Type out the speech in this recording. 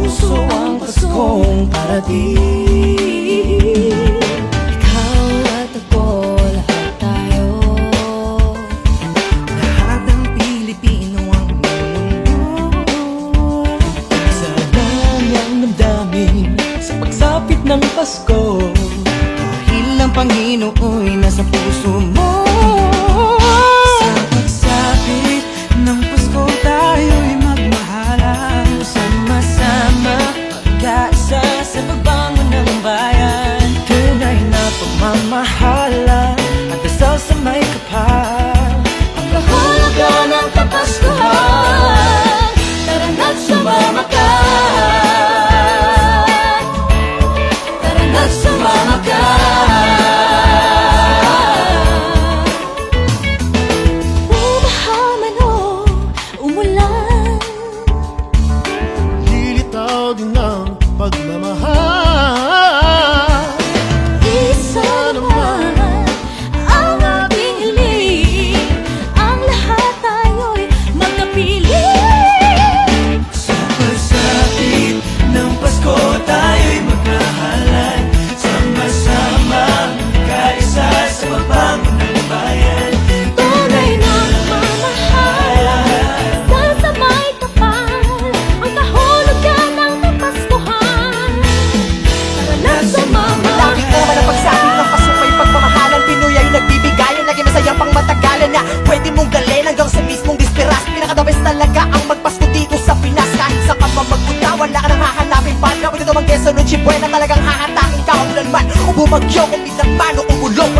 puso ang Paskong parating. Ikaw at ako, lahat tayo. Lahat ng Pilipino ang mundo. Isa lang ang damdamin sa pagsapit ng Pasko, dahil ang Panginoo'y nasa puso mo. Sa pagsapit ng Pasko tayo'y magmahalan, sama-sama magkaisa sa pagbangon ng bayan. Tunay na pagmamahalan at dasal sa may kapal. Ang kahulugan ng Kapaskuhan, tara na't sumama ka. Tara na't sumama ka. Bumaha man o umulan, Lilitaw din ang pagmamahal. isa naman ang ating hiling, ang lahat tayo'y magkapiling. Sa pagsapit ng Pasko tayo'y magmahalan, sama-sama magkaisa sa pagbangon ng bayan. Tunay na nagmamahalan, sa may kapal, ang kahulugan ng Kapaskuhan. Tara na't sumama Lagi ko naman ang pagsabi ng Pasko may pagmamahalan. Pinoy ay nagbibigayan, lagi masayang pang matagalan na pwede mong galin hanggang sa mismong disperas. Pinaka-the best talaga ang magpasko dito sa Pinas. Kahit sa ka pa magpunta, wala ka nang hahanapin pa. Kapag ito mang Quezon o Chibuena, talagang hahatakin ka kung lanman o bumagyo, kung minang man o kung bulong.